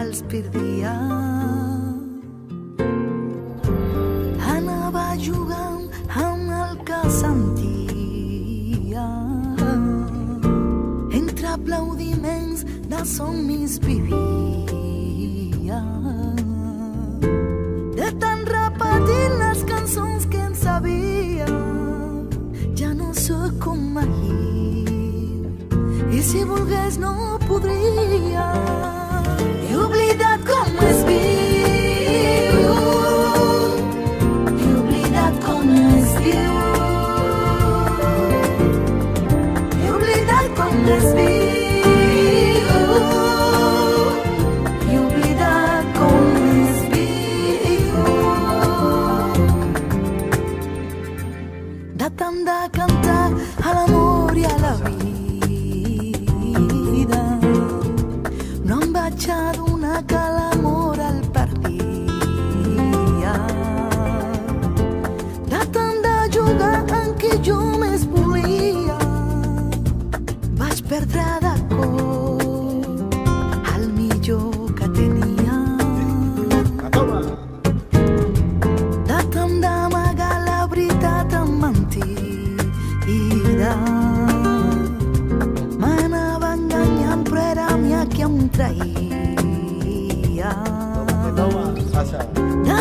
els perdia. Anava jugant amb el que sentia. Entre aplaudiments de somnis vivia. De tant repetir les cançons que en sabia, ja no sóc com ahir. I si volgués no podria. He oblidat com es viu. He oblidat com es viu. He oblidat com es viu. He oblidat com es viu. De tant de cantar a l'amor i a la vida, no em vaig adonar que l'amor el perdia. De tant de jugar en qui jo més volia, vaig perdre de cop el millor que tenia. De tant d'amagar la veritat amb mentida, m'anava enganyant però era mi qui em traïa. De